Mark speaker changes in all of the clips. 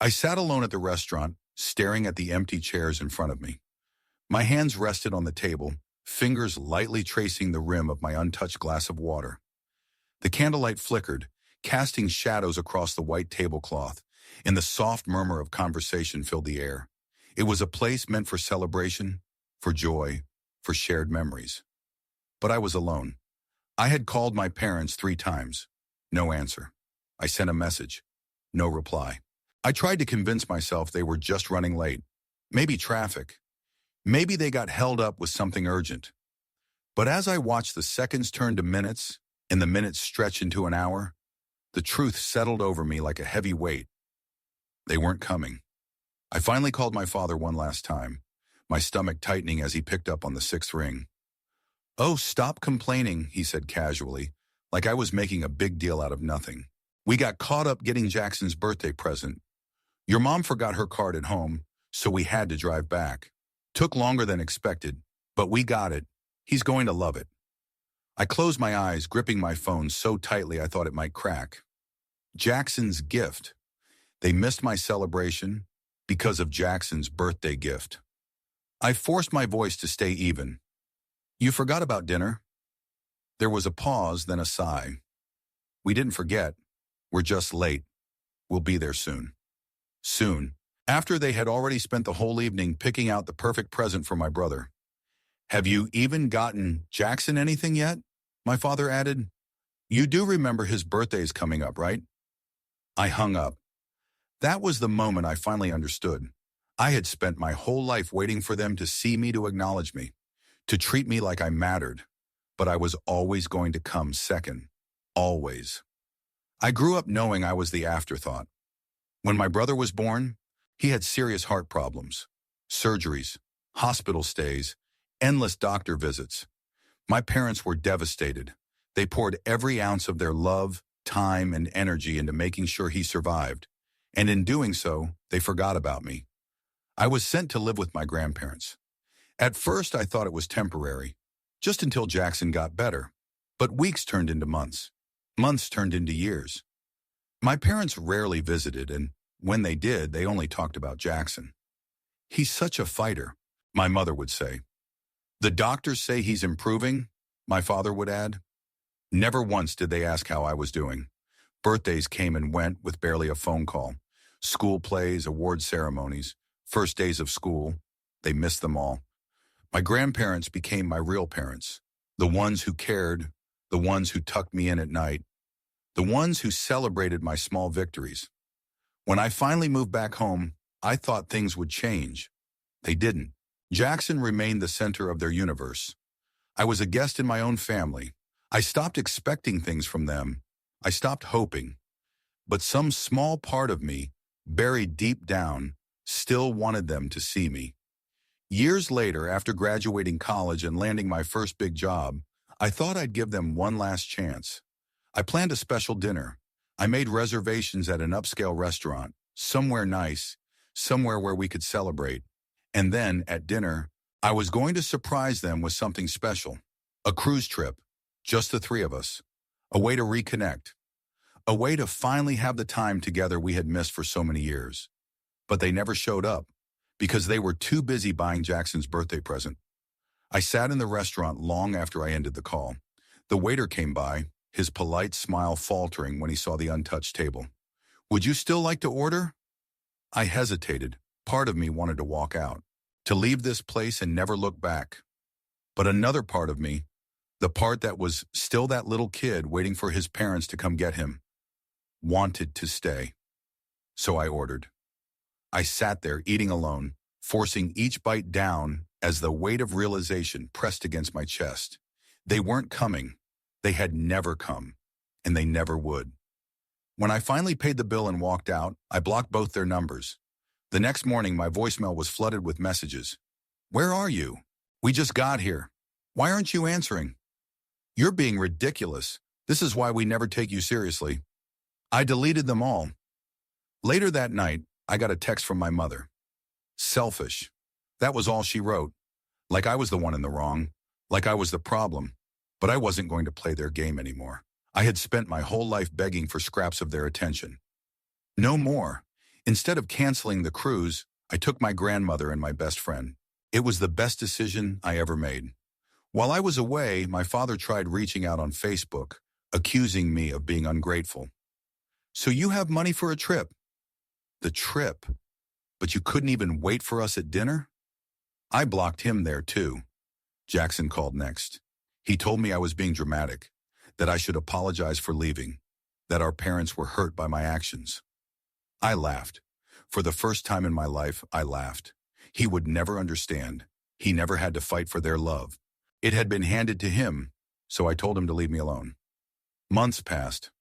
Speaker 1: I sat alone at the restaurant, staring at the empty chairs in front of me. My hands rested on the table, fingers lightly tracing the rim of my untouched glass of water. The candlelight flickered, casting shadows across the white tablecloth, and the soft murmur of conversation filled the air. It was a place meant for celebration, for joy, for shared memories. But I was alone. I had called my parents 3 times. No answer. I sent a message. No reply. I tried to convince myself they were just running late. Maybe traffic. Maybe they got held up with something urgent. But as I watched the seconds turn to minutes, and the minutes stretch into an hour, the truth settled over me like a heavy weight. They weren't coming. I finally called my father one last time, my stomach tightening as he picked up on the 6th ring. "Oh, stop complaining," he said casually, like I was making a big deal out of nothing. "We got caught up getting Jackson's birthday present. Your mom forgot her card at home, so we had to drive back. Took longer than expected, but we got it. He's going to love it." I closed my eyes, gripping my phone so tightly I thought it might crack. Jackson's gift. They missed my celebration because of Jackson's birthday gift. I forced my voice to stay even. "You forgot about dinner?" There was a pause, then a sigh. "We didn't forget. We're just late. We'll be there soon." Soon, after they had already spent the whole evening picking out the perfect present for my brother. "Have you even gotten Jackson anything yet?" my father added. "You do remember his birthday is coming up, right?" I hung up. That was the moment I finally understood. I had spent my whole life waiting for them to see me, to acknowledge me, to treat me like I mattered. But I was always going to come second. Always. I grew up knowing I was the afterthought. When my brother was born, he had serious heart problems, surgeries, hospital stays, endless doctor visits. My parents were devastated. They poured every ounce of their love, time, and energy into making sure he survived. And in doing so, they forgot about me. I was sent to live with my grandparents. At first, I thought it was temporary, just until Jackson got better. But weeks turned into months. Months turned into years. My parents rarely visited, and when they did, they only talked about Jackson. "He's such a fighter," my mother would say. "The doctors say he's improving," my father would add. Never once did they ask how I was doing. Birthdays came and went with barely a phone call. School plays, award ceremonies, first days of school. They missed them all. My grandparents became my real parents. The ones who cared, the ones who tucked me in at night, the ones who celebrated my small victories. When I finally moved back home, I thought things would change. They didn't. Jackson remained the center of their universe. I was a guest in my own family. I stopped expecting things from them. I stopped hoping. But some small part of me, buried deep down, still wanted them to see me. Years later, after graduating college and landing my first big job, I thought I'd give them one last chance. I planned a special dinner. I made reservations at an upscale restaurant, somewhere nice, somewhere where we could celebrate. And then, at dinner, I was going to surprise them with something special. A cruise trip, just the 3 of us. A way to reconnect. A way to finally have the time together we had missed for so many years. But they never showed up, because they were too busy buying Jackson's birthday present. I sat in the restaurant long after I ended the call. The waiter came by, his polite smile faltering when he saw the untouched table. "Would you still like to order?" I hesitated. Part of me wanted to walk out, to leave this place and never look back. But another part of me, the part that was still that little kid waiting for his parents to come get him, wanted to stay. So I ordered. I sat there eating alone, forcing each bite down as the weight of realization pressed against my chest. They weren't coming. They had never come, and they never would. When I finally paid the bill and walked out, I blocked both their numbers. The next morning, my voicemail was flooded with messages. "Where are you? We just got here. Why aren't you answering? You're being ridiculous. This is why we never take you seriously." I deleted them all. Later that night, I got a text from my mother. "Selfish." That was all she wrote. Like I was the one in the wrong. Like I was the problem. But I wasn't going to play their game anymore. I had spent my whole life begging for scraps of their attention. No more. Instead of canceling the cruise, I took my grandmother and my best friend. It was the best decision I ever made. While I was away, my father tried reaching out on Facebook, accusing me of being ungrateful. So you have money for a trip? The trip? But you couldn't even wait for us at dinner? I blocked him there too. Jackson called next. He told me I was being dramatic, that I should apologize for leaving, that our parents were hurt by my actions. I laughed. For the first time in my life, I laughed. He would never understand. He never had to fight for their love. It had been handed to him, so I told him to leave me alone. Months passed.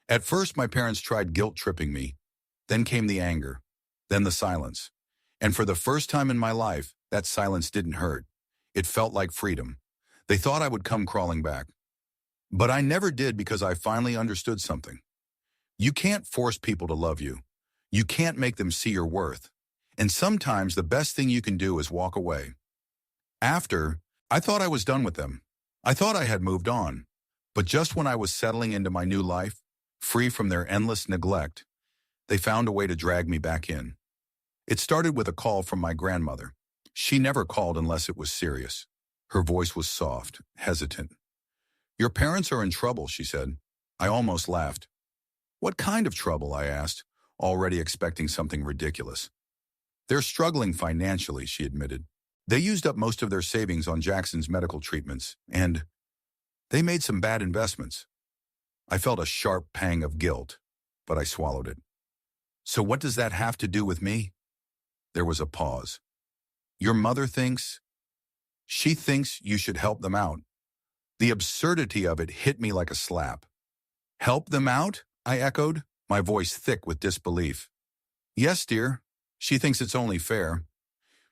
Speaker 1: At first, my parents tried guilt-tripping me. Then came the anger. Then the silence. And for the first time in my life, that silence didn't hurt. It felt like freedom. They thought I would come crawling back. But I never did because I finally understood something. You can't force people to love you. You can't make them see your worth. And sometimes the best thing you can do is walk away. I thought I was done with them. I thought I had moved on. But just when I was settling into my new life, free from their endless neglect, they found a way to drag me back in. It started with a call from my grandmother. She never called unless it was serious. Her voice was soft, hesitant. "Your parents are in trouble," she said. I almost laughed. "What kind of trouble?" I asked, already expecting something ridiculous. "They're struggling financially," she admitted. "They used up most of their savings on Jackson's medical treatments, and they made some bad investments." I felt a sharp pang of guilt, but I swallowed it. "So what does that have to do with me?" There was a pause. "Your mother thinks She thinks you should help them out." The absurdity of it hit me like a slap. "Help them out?" I echoed, my voice thick with disbelief. "Yes, dear. She thinks it's only fair.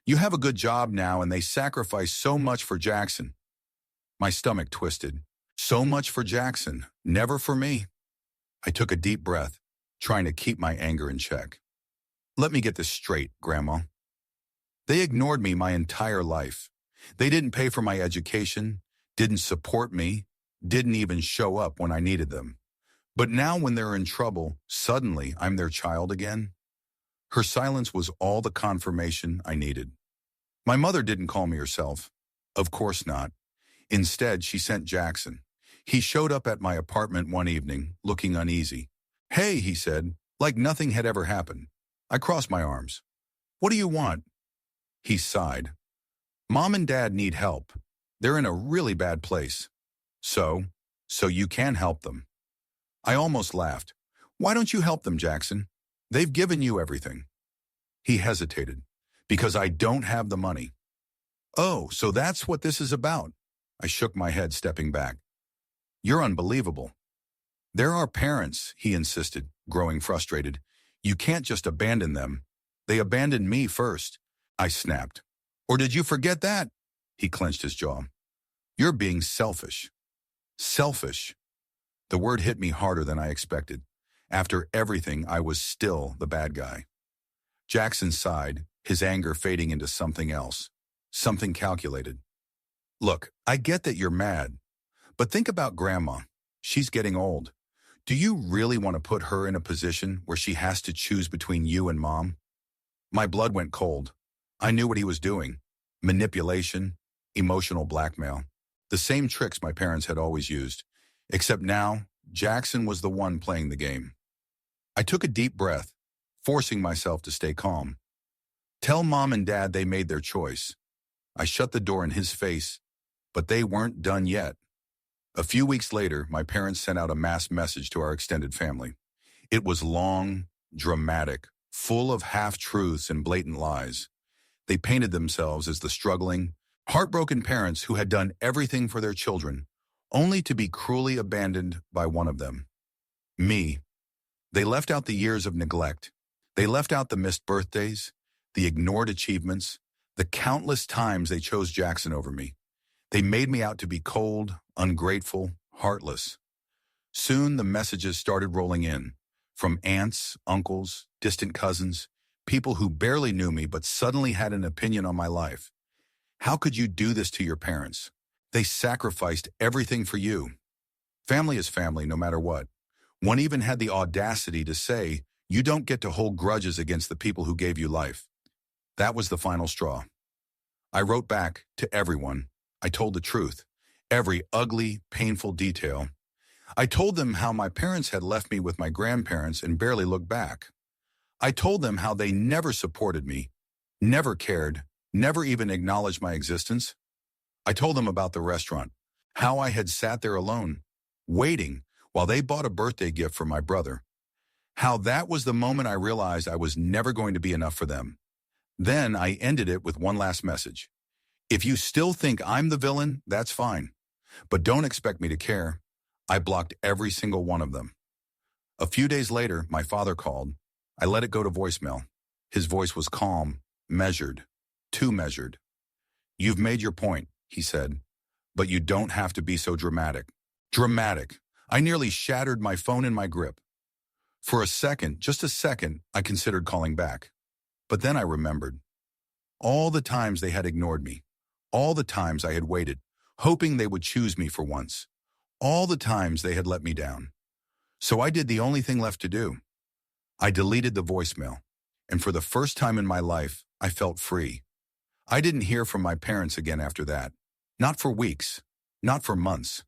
Speaker 1: You have a good job now and they sacrifice so much for Jackson." My stomach twisted. So much for Jackson, never for me. I took a deep breath, trying to keep my anger in check. "Let me get this straight, Grandma. They ignored me my entire life. They didn't pay for my education, didn't support me, didn't even show up when I needed them. But now when they're in trouble, suddenly I'm their child again?" Her silence was all the confirmation I needed. My mother didn't call me herself. Of course not. Instead, she sent Jackson. He showed up at my apartment one evening, looking uneasy. "Hey," he said, like nothing had ever happened. I crossed my arms. "What do you want?" He sighed. "Mom and Dad need help. They're in a really bad place. So you can help them." I almost laughed. "Why don't you help them, Jackson? They've given you everything." He hesitated. "Because I don't have the money." "Oh, so that's what this is about." I shook my head, stepping back. "You're unbelievable." "They're our parents," he insisted, growing frustrated. "You can't just abandon them. They abandoned me first." I snapped. "Or did you forget that?" He clenched his jaw. "You're being selfish." Selfish. The word hit me harder than I expected. After everything, I was still the bad guy. Jackson sighed, his anger fading into something else, something calculated. "Look, I get that you're mad, but think about Grandma. She's getting old. Do you really want to put her in a position where she has to choose between you and Mom?" My blood went cold. I knew what he was doing. Manipulation, emotional blackmail. The same tricks my parents had always used. Except now, Jackson was the one playing the game. I took a deep breath, forcing myself to stay calm. "Tell Mom and Dad they made their choice." I shut the door in his face, but they weren't done yet. A few weeks later, my parents sent out a mass message to our extended family. It was long, dramatic, full of half-truths and blatant lies. They painted themselves as the struggling, heartbroken parents who had done everything for their children, only to be cruelly abandoned by one of them. Me. They left out the years of neglect. They left out the missed birthdays, the ignored achievements, the countless times they chose Jackson over me. They made me out to be cold, ungrateful, heartless. Soon the messages started rolling in, from aunts, uncles, distant cousins, people who barely knew me but suddenly had an opinion on my life. "How could you do this to your parents? They sacrificed everything for you." Family is family no matter what. One even had the audacity to say, You don't get to hold grudges against the people who gave you life. That was the final straw. I wrote back to everyone. I told the truth, every ugly, painful detail. I told them how my parents had left me with my grandparents and barely looked back. I told them how they never supported me, never cared, never even acknowledged my existence. I told them about the restaurant, how I had sat there alone, waiting while they bought a birthday gift for my brother. How that was the moment I realized I was never going to be enough for them. Then I ended it with one last message. If you still think I'm the villain, that's fine. But don't expect me to care. I blocked every single one of them. A few days later, my father called. I let it go to voicemail. His voice was calm, measured, too measured. You've made your point, he said, but you don't have to be so dramatic. Dramatic. I nearly shattered my phone in my grip. For a second, just a second, I considered calling back. But then I remembered. All the times they had ignored me. All the times I had waited, hoping they would choose me for once. All the times they had let me down. So I did the only thing left to do. I deleted the voicemail, and for the first time in my life, I felt free. I didn't hear from my parents again after that. Not for weeks, not for months.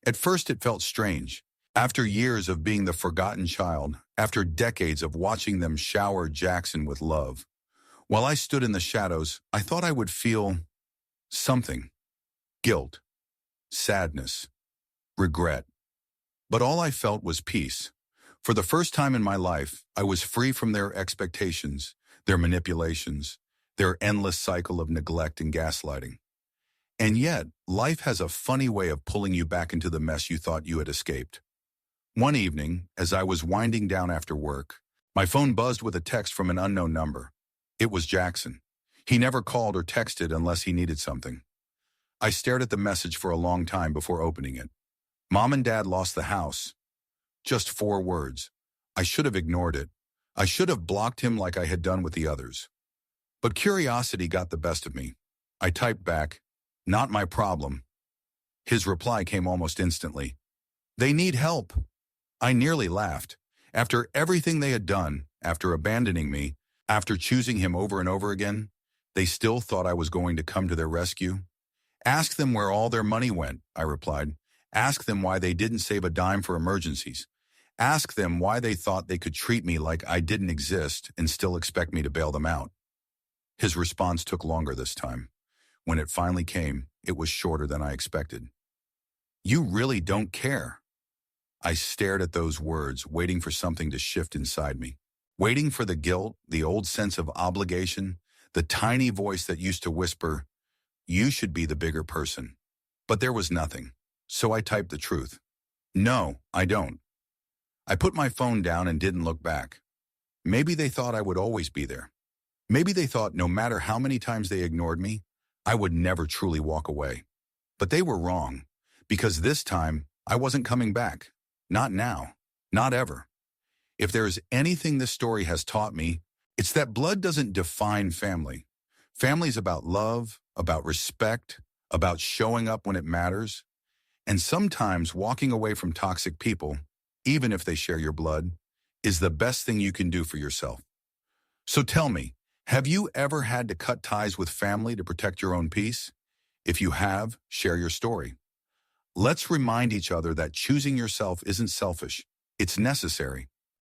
Speaker 1: At first it felt strange. After years of being the forgotten child, after decades of watching them shower Jackson with love, while I stood in the shadows, I thought I would feel something. Guilt, sadness, regret. But all I felt was peace. For the first time in my life, I was free from their expectations, their manipulations, their endless cycle of neglect and gaslighting. And yet, life has a funny way of pulling you back into the mess you thought you had escaped. One evening, as I was winding down after work, my phone buzzed with a text from an unknown number. It was Jackson. He never called or texted unless he needed something. I stared at the message for a long time before opening it. Mom and Dad lost the house. Just 4 words. I should have ignored it. I should have blocked him like I had done with the others. But curiosity got the best of me. I typed back, "Not my problem." His reply came almost instantly. "They need help." I nearly laughed. After everything they had done, after abandoning me, after choosing him over and over again, they still thought I was going to come to their rescue. "Ask them where all their money went," I replied. "Ask them why they didn't save a dime for emergencies. Ask them why they thought they could treat me like I didn't exist and still expect me to bail them out." His response took longer this time. When it finally came, it was shorter than I expected. "You really don't care." I stared at those words, waiting for something to shift inside me. Waiting for the guilt, the old sense of obligation, the tiny voice that used to whisper, "You should be the bigger person." But there was nothing. So I typed the truth. "No, I don't." I put my phone down and didn't look back. Maybe they thought I would always be there. Maybe they thought no matter how many times they ignored me, I would never truly walk away. But they were wrong, because this time I wasn't coming back. Not now. Not ever. If there is anything this story has taught me, it's that blood doesn't define family. Family's about love, about respect, about showing up when it matters. And sometimes walking away from toxic people, even if they share your blood, is the best thing you can do for yourself. So tell me, have you ever had to cut ties with family to protect your own peace? If you have, share your story. Let's remind each other that choosing yourself isn't selfish. It's necessary.